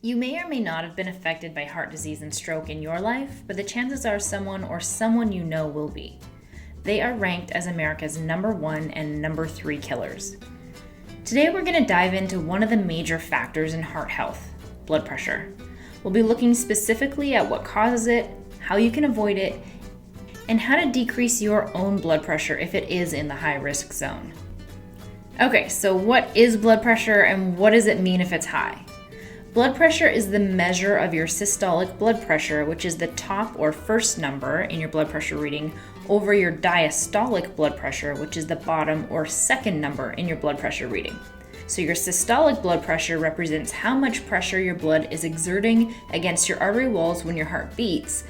You may or may not have been affected by heart disease and stroke in your life, but the chances are someone or someone you know will be. They are ranked as America's #1 and #3 killers. Today we're going to dive into one of the major factors in heart health, blood pressure. We'll be looking specifically at what causes it, how you can avoid it, and how to decrease your own blood pressure if it is in the high-risk zone. Okay, so what is blood pressure and what does it mean if it's high? Blood pressure is the measure of your systolic blood pressure, which is the top or first number in your blood pressure reading, over your diastolic blood pressure, which is the bottom or second number in your blood pressure reading. So your systolic blood pressure represents how much pressure your blood is exerting against your artery walls when your heart beats,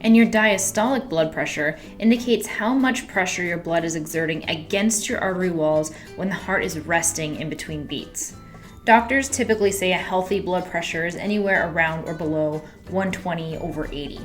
and your diastolic blood pressure indicates how much pressure your blood is exerting against your artery walls when the heart is resting in between beats. Doctors typically say a healthy blood pressure is anywhere around or below 120/80.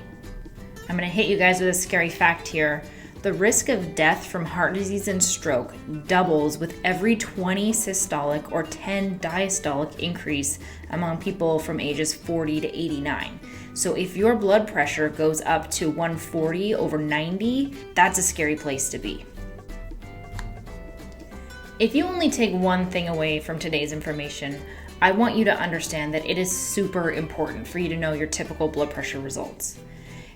I'm going to hit you guys with a scary fact here. The risk of death from heart disease and stroke doubles with every 20 systolic or 10 diastolic increase among people from ages 40 to 89. So if your blood pressure goes up to 140/90, that's a scary place to be. If you only take one thing away from today's information, I want you to understand that it is super important for you to know your typical blood pressure results.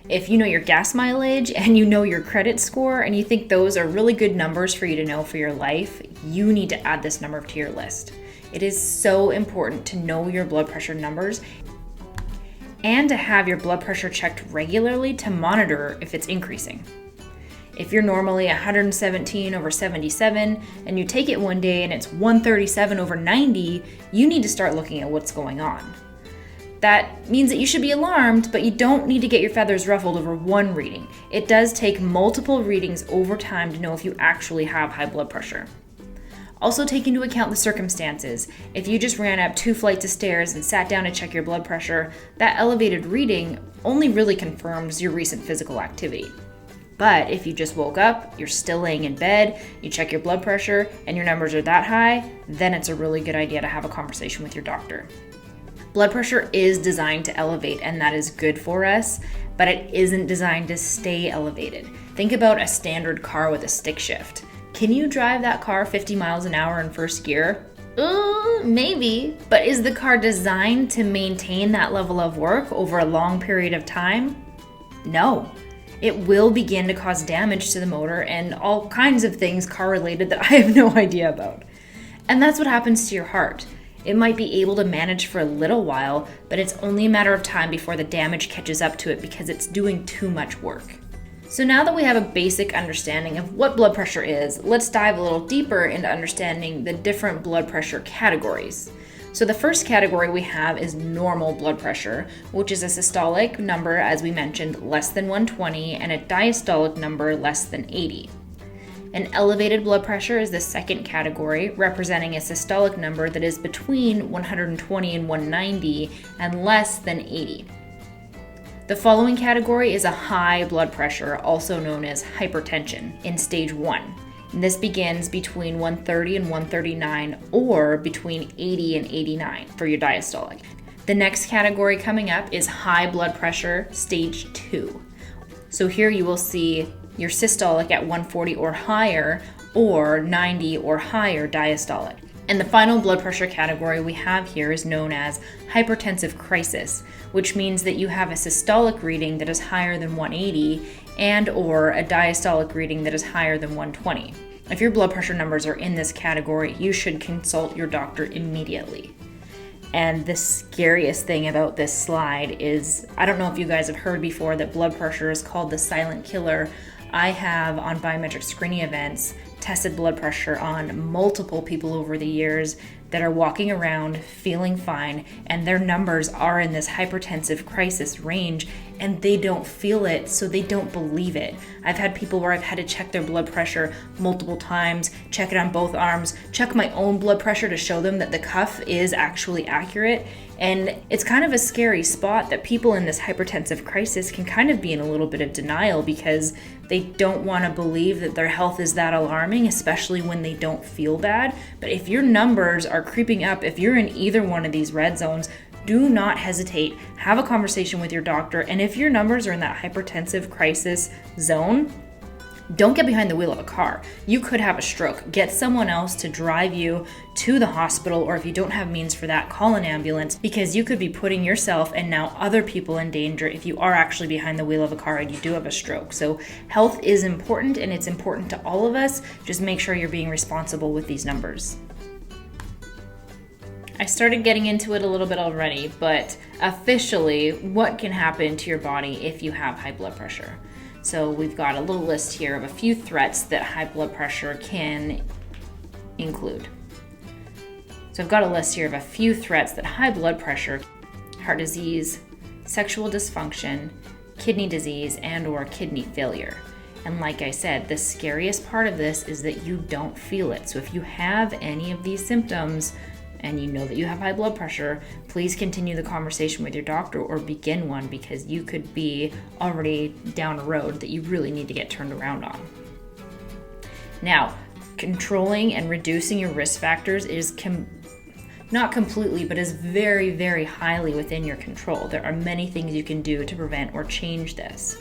If you know your gas mileage and you know your credit score and you think those are really good numbers for you to know for your life, you need to add this number to your list. It is so important to know your blood pressure numbers and to have your blood pressure checked regularly to monitor if it's increasing. If you're normally 117/77 and you take it one day and it's 137/90, you need to start looking at what's going on. That means that you should be alarmed, but you don't need to get your feathers ruffled over one reading. It does take multiple readings over time to know if you actually have high blood pressure. Also take into account the circumstances. If you just ran up 2 flights of stairs and sat down to check your blood pressure, that elevated reading only really confirms your recent physical activity. But if you just woke up, you're still laying in bed, you check your blood pressure, and your numbers are that high, then it's a really good idea to have a conversation with your doctor. Blood pressure is designed to elevate, and that is good for us, but it isn't designed to stay elevated. Think about a standard car with a stick shift. Can you drive that car 50 miles an hour in first gear? Maybe, but is the car designed to maintain that level of work over a long period of time? No. It will begin to cause damage to the motor and all kinds of things car-related that I have no idea about. And that's what happens to your heart. It might be able to manage for a little while, but it's only a matter of time before the damage catches up to it because it's doing too much work. So now that we have a basic understanding of what blood pressure is, let's dive a little deeper into understanding the different blood pressure categories. So the first category we have is normal blood pressure, which is a systolic number, as we mentioned, less than 120, and a diastolic number less than 80. An elevated blood pressure is the second category, representing a systolic number that is between 120 and 190 and less than 80. The following category is a high blood pressure, also known as hypertension, in stage 1. This begins between 130 and 139 or between 80 and 89 for your diastolic. The next category coming up is high blood pressure, stage 2. So here you will see your systolic at 140 or higher or 90 or higher diastolic. And the final blood pressure category we have here is known as hypertensive crisis, which means that you have a systolic reading that is higher than 180 and or a diastolic reading that is higher than 120. If your blood pressure numbers are in this category, you should consult your doctor immediately. And the scariest thing about this slide is, I don't know if you guys have heard before that blood pressure is called the silent killer. I have, on biometric screening events, tested blood pressure on multiple people over the years that are walking around feeling fine, and their numbers are in this hypertensive crisis range, and they don't feel it, so they don't believe it. I've had people where I've had to check their blood pressure multiple times, check it on both arms, check my own blood pressure to show them that the cuff is actually accurate, and it's kind of a scary spot that people in this hypertensive crisis can kind of be in a little bit of denial because they don't want to believe that their health is that alarming, especially when they don't feel bad. But if your numbers are creeping up, if you're in either one of these red zones, do not hesitate. Have a conversation with your doctor. And if your numbers are in that hypertensive crisis zone, don't get behind the wheel of a car. You could have a stroke. Get someone else to drive you to the hospital, or if you don't have means for that, call an ambulance, because you could be putting yourself and now other people in danger if you are actually behind the wheel of a car and you do have a stroke. So health is important, and it's important to all of us. Just make sure you're being responsible with these numbers. I started getting into it a little bit already, but officially, what can happen to your body if you have high blood pressure? So we've got a little list here of a few threats that high blood pressure can include. So I've got a list here of a few threats that high blood pressure, heart disease, sexual dysfunction, kidney disease, and/or kidney failure. And like I said, the scariest part of this is that you don't feel it. So if you have any of these symptoms, and you know that you have high blood pressure, please continue the conversation with your doctor or begin one, because you could be already down a road that you really need to get turned around on. Now, controlling and reducing your risk factors is not completely, but is very, very highly within your control. There are many things you can do to prevent or change this.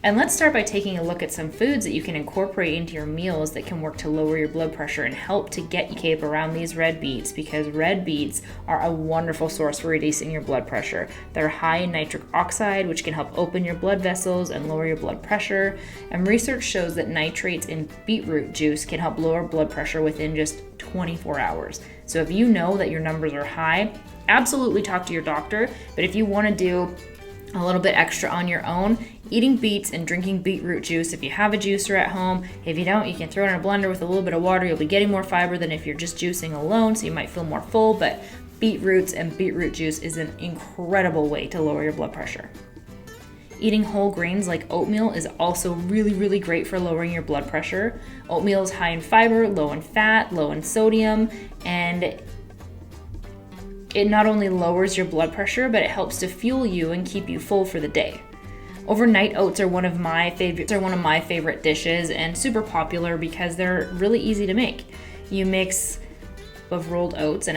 And let's start by taking a look at some foods that you can incorporate into your meals that can work to lower your blood pressure and help to get you cape around these red beets, because red beets are a wonderful source for reducing your blood pressure. They're high in nitric oxide, which can help open your blood vessels and lower your blood pressure. And research shows that nitrates in beetroot juice can help lower blood pressure within just 24 hours. So if you know that your numbers are high, absolutely talk to your doctor. But if you want to do a little bit extra on your own, eating beets and drinking beetroot juice, if you have a juicer at home. If you don't, you can throw it in a blender with a little bit of water. You'll be getting more fiber than if you're just juicing alone, so you might feel more full, but beetroots and beetroot juice is an incredible way to lower your blood pressure. Eating whole grains like oatmeal is also really, really great for lowering your blood pressure. Oatmeal is high in fiber, low in fat, low in sodium, and it not only lowers your blood pressure, but it helps to fuel you and keep you full for the day. Overnight oats are one of my favorite dishes, and super popular because they're really easy to make. You mix of rolled oats and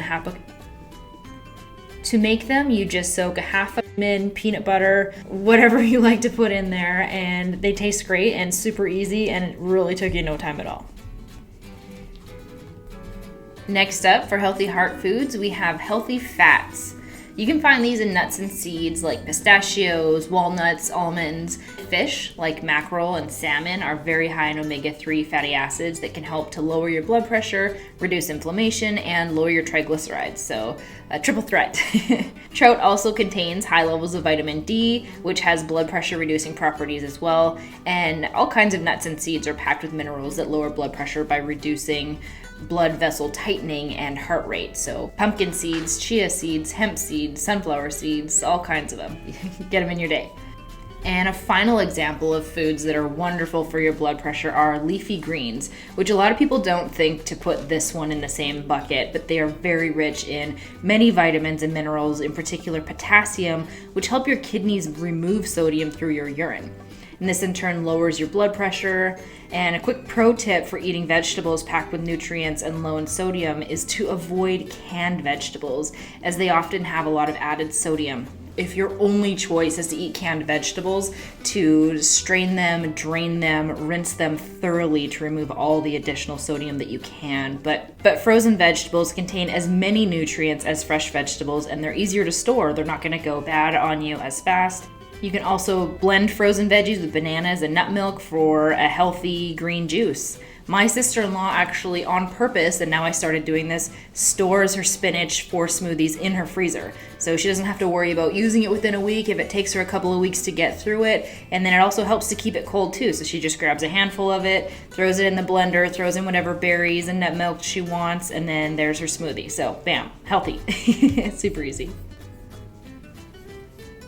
to make them, you just soak a half in peanut butter, whatever you like to put in there, and they taste great and super easy, and it really took you no time at all. Next up, for healthy heart foods, we have healthy fats. You can find these in nuts and seeds like pistachios, walnuts, almonds. Fish like mackerel and salmon are very high in omega-3 fatty acids that can help to lower your blood pressure, reduce inflammation, and lower your triglycerides. So a triple threat. Trout also contains high levels of vitamin D, which has blood pressure reducing properties as well. And all kinds of nuts and seeds are packed with minerals that lower blood pressure by reducing blood vessel tightening and heart rate. So pumpkin seeds, chia seeds, hemp seeds, sunflower seeds, all kinds of them. Get them in your day. And a final example of foods that are wonderful for your blood pressure are leafy greens, which a lot of people don't think to put this one in the same bucket, but they are very rich in many vitamins and minerals, in particular potassium, which help your kidneys remove sodium through your urine. And this in turn lowers your blood pressure. And a quick pro tip for eating vegetables packed with nutrients and low in sodium is to avoid canned vegetables, as they often have a lot of added sodium. If your only choice is to eat canned vegetables, to strain them, drain them, rinse them thoroughly to remove all the additional sodium that you can. But frozen vegetables contain as many nutrients as fresh vegetables, and they're easier to store. They're not going to go bad on you as fast. You can also blend frozen veggies with bananas and nut milk for a healthy green juice. My sister-in-law actually, on purpose, and now I started doing this, stores her spinach for smoothies in her freezer. So she doesn't have to worry about using it within a week if it takes her a couple of weeks to get through it. And then it also helps to keep it cold too. So she just grabs a handful of it, throws it in the blender, throws in whatever berries and nut milk she wants, and then there's her smoothie. So bam, healthy. Super easy.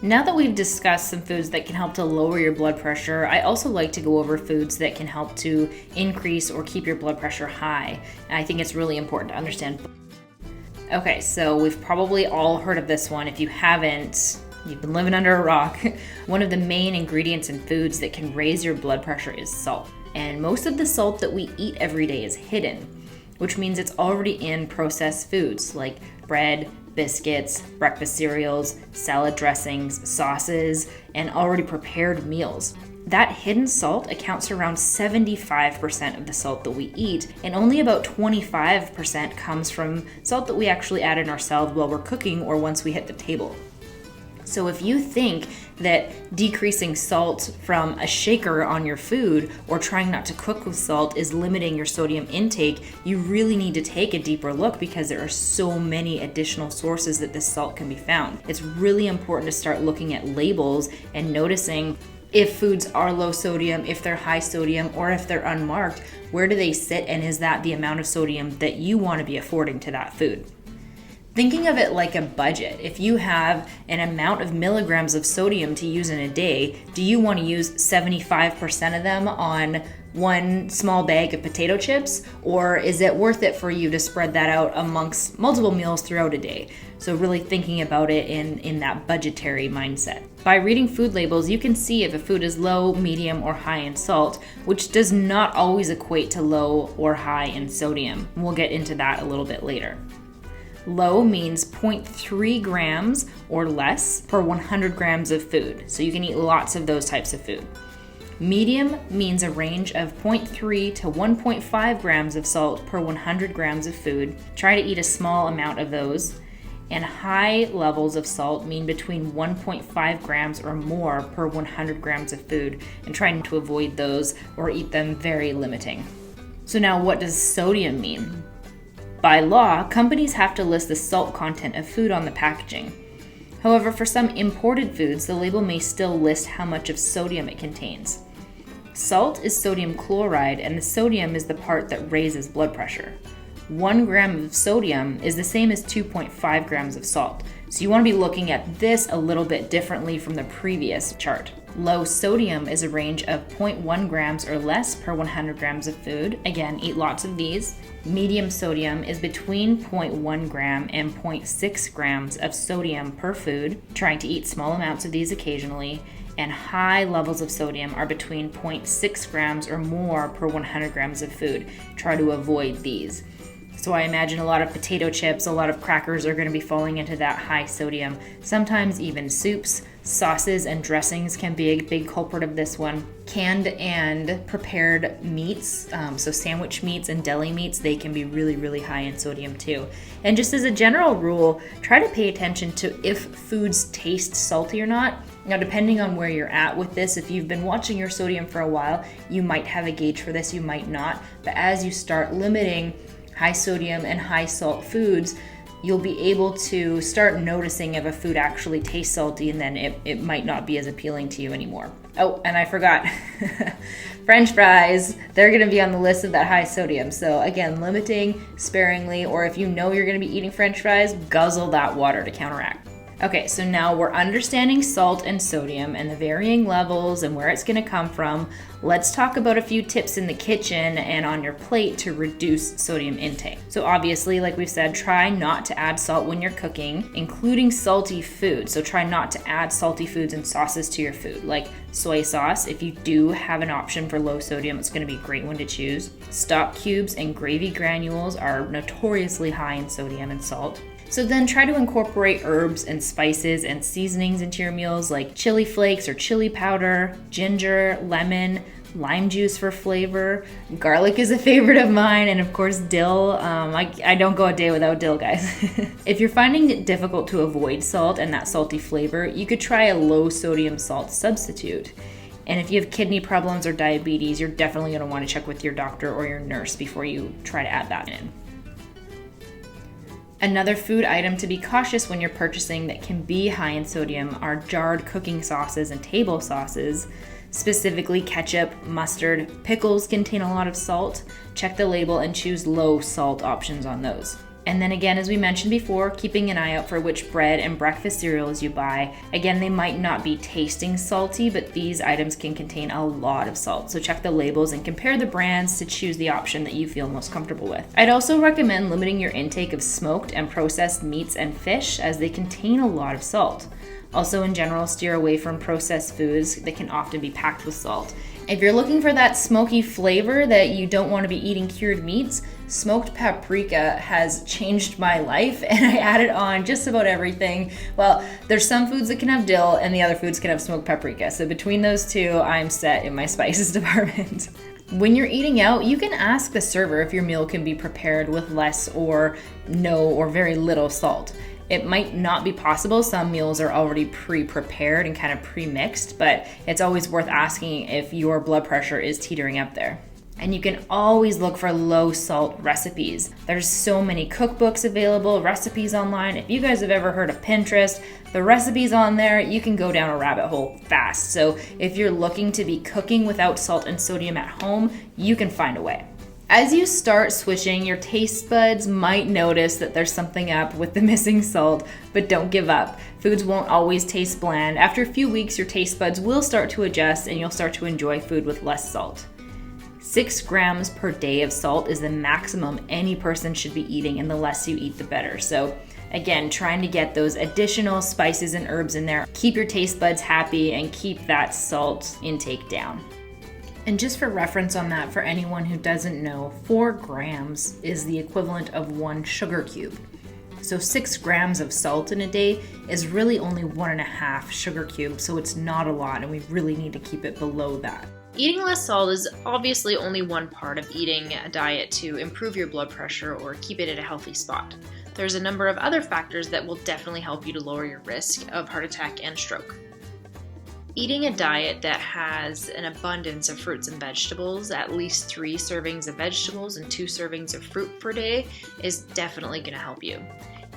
Now that we've discussed some foods that can help to lower your blood pressure, I also like to go over foods that can help to increase or keep your blood pressure high. And I think it's really important to understand. Okay, so we've probably all heard of this one. If you haven't, you've been living under a rock. One of the main ingredients in foods that can raise your blood pressure is salt. And most of the salt that we eat every day is hidden, which means it's already in processed foods like bread, biscuits, breakfast cereals, salad dressings, sauces, and already prepared meals. That hidden salt accounts for around 75% of the salt that we eat, and only about 25% comes from salt that we actually add in ourselves while we're cooking or once we hit the table. So if you think that decreasing salt from a shaker on your food or trying not to cook with salt is limiting your sodium intake, you really need to take a deeper look because there are so many additional sources that this salt can be found. It's really important to start looking at labels and noticing if foods are low sodium, if they're high sodium, or if they're unmarked, where do they sit, and is that the amount of sodium that you want to be affording to that food? Thinking of it like a budget, if you have an amount of milligrams of sodium to use in a day, do you want to use 75% of them on one small bag of potato chips, or is it worth it for you to spread that out amongst multiple meals throughout a day? So really thinking about it in that budgetary mindset. By reading food labels, you can see if a food is low, medium, or high in salt, which does not always equate to low or high in sodium. We'll get into that a little bit later. Low means 0.3 grams or less per 100 grams of food, so you can eat lots of those types of food. Medium means a range of 0.3 to 1.5 grams of salt per 100 grams of food. Try to eat a small amount of those. And high levels of salt mean between 1.5 grams or more per 100 grams of food, and trying to avoid those or eat them very limiting. So now what does sodium mean? By law, companies have to list the salt content of food on the packaging. However, for some imported foods, the label may still list how much of sodium it contains. Salt is sodium chloride, and the sodium is the part that raises blood pressure. 1 gram of sodium is the same as 2.5 grams of salt, so you want to be looking at this a little bit differently from the previous chart. Low sodium is a range of 0.1 grams or less per 100 grams of food. Again, eat lots of these. Medium sodium is between 0.1 gram and 0.6 grams of sodium per food, trying to eat small amounts of these occasionally. And high levels of sodium are between 0.6 grams or more per 100 grams of food. Try to avoid these. So I imagine a lot of potato chips, a lot of crackers are going to be falling into that high sodium. Sometimes even soups, sauces, and dressings can be a big culprit of this one. Canned and prepared meats, so sandwich meats and deli meats, they can be really, really high in sodium too. And just as a general rule, try to pay attention to if foods taste salty or not. Now, depending on where you're at with this, if you've been watching your sodium for a while, you might have a gauge for this, you might not. But as you start limiting high sodium and high salt foods, you'll be able to start noticing if a food actually tastes salty, and then it might not be as appealing to you anymore. Oh, and I forgot. French fries, they're going to be on the list of that high sodium. So again, limiting sparingly, or if you know you're going to be eating French fries, guzzle that water to counteract. Okay, so now we're understanding salt and sodium and the varying levels and where it's going to come from. Let's talk about a few tips in the kitchen and on your plate to reduce sodium intake. So obviously, like we've said, try not to add salt when you're cooking, including salty food. So try not to add salty foods and sauces to your food, like soy sauce. If you do have an option for low sodium, it's going to be a great one to choose. Stock cubes and gravy granules are notoriously high in sodium and salt. So then try to incorporate herbs and spices and seasonings into your meals, like chili flakes or chili powder, ginger, lemon, lime juice for flavor. Garlic is a favorite of mine, and of course dill. I don't go a day without dill, guys. If you're finding it difficult to avoid salt and that salty flavor, you could try a low sodium salt substitute. And if you have kidney problems or diabetes, you're definitely going to want to check with your doctor or your nurse before you try to add that in. Another food item to be cautious when you're purchasing that can be high in sodium are jarred cooking sauces and table sauces, specifically ketchup, mustard. Pickles contain a lot of salt. Check the label and choose low salt options on those. And then again, as we mentioned before, keeping an eye out for which bread and breakfast cereals you buy. Again, they might not be tasting salty, but these items can contain a lot of salt. So check the labels and compare the brands to choose the option that you feel most comfortable with. I'd also recommend limiting your intake of smoked and processed meats and fish, as they contain a lot of salt. Also, in general, steer away from processed foods that can often be packed with salt. If you're looking for that smoky flavor that you don't want to be eating cured meats, Smoked paprika has changed my life, and I add it on just about everything. Well, there's some foods that can have dill and the other foods can have smoked paprika. So between those two, I'm set in my spices department. When you're eating out, you can ask the server if your meal can be prepared with less or no or very little salt. It might not be possible. Some meals are already pre-prepared and kind of pre-mixed, but it's always worth asking if your blood pressure is teetering up there. And you can always look for low salt recipes. There's so many cookbooks available, recipes online. If you guys have ever heard of Pinterest, the recipes on there, you can go down a rabbit hole fast. So if you're looking to be cooking without salt and sodium at home, you can find a way. As you start switching, your taste buds might notice that there's something up with the missing salt, but don't give up. Foods won't always taste bland. After a few weeks, your taste buds will start to adjust and you'll start to enjoy food with less salt. 6 grams per day of salt is the maximum any person should be eating, and the less you eat, the better. So again, trying to get those additional spices and herbs in there. Keep your taste buds happy and keep that salt intake down. And just for reference on that, for anyone who doesn't know, 4 grams is the equivalent of 1 sugar cube. So 6 grams of salt in a day is really only 1.5 sugar cubes, so it's not a lot, and we really need to keep it below that. Eating less salt is obviously only one part of eating a diet to improve your blood pressure or keep it at a healthy spot. There's a number of other factors that will definitely help you to lower your risk of heart attack and stroke. Eating a diet that has an abundance of fruits and vegetables, at least 3 servings of vegetables and 2 servings of fruit per day, is definitely going to help you.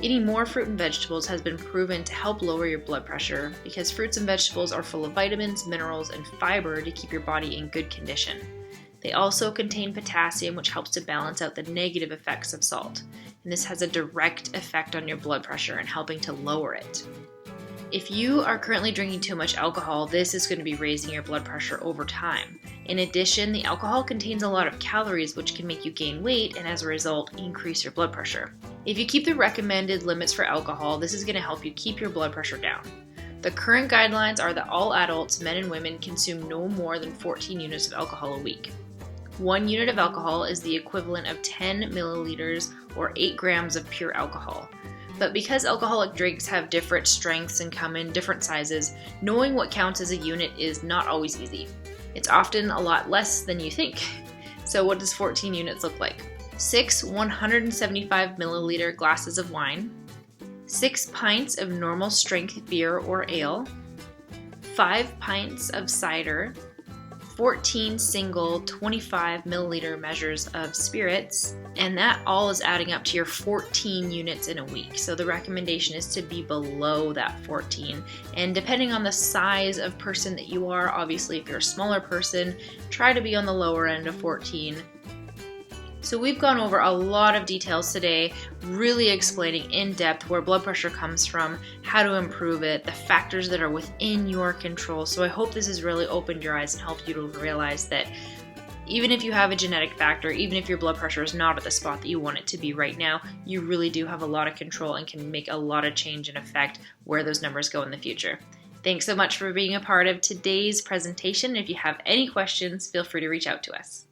Eating more fruit and vegetables has been proven to help lower your blood pressure because fruits and vegetables are full of vitamins, minerals, and fiber to keep your body in good condition. They also contain potassium, which helps to balance out the negative effects of salt, and this has a direct effect on your blood pressure and helping to lower it. If you are currently drinking too much alcohol, this is going to be raising your blood pressure over time. In addition, the alcohol contains a lot of calories, which can make you gain weight and as a result, increase your blood pressure. If you keep the recommended limits for alcohol, this is going to help you keep your blood pressure down. The current guidelines are that all adults, men and women, consume no more than 14 units of alcohol a week. 1 unit of alcohol is the equivalent of 10 milliliters or 8 grams of pure alcohol. But because alcoholic drinks have different strengths and come in different sizes, knowing what counts as a unit is not always easy. It's often a lot less than you think. So what does 14 units look like? 6 175 milliliter glasses of wine, 6 pints of normal strength beer or ale, 5 pints of cider, 14 single 25 milliliter measures of spirits, and that all is adding up to your 14 units in a week. So the recommendation is to be below that 14. And depending on the size of person that you are, obviously if you're a smaller person, try to be on the lower end of 14. So we've gone over a lot of details today, really explaining in depth where blood pressure comes from, how to improve it, the factors that are within your control. So I hope this has really opened your eyes and helped you to realize that even if you have a genetic factor, even if your blood pressure is not at the spot that you want it to be right now, you really do have a lot of control and can make a lot of change and affect where those numbers go in the future. Thanks so much for being a part of today's presentation. If you have any questions, feel free to reach out to us.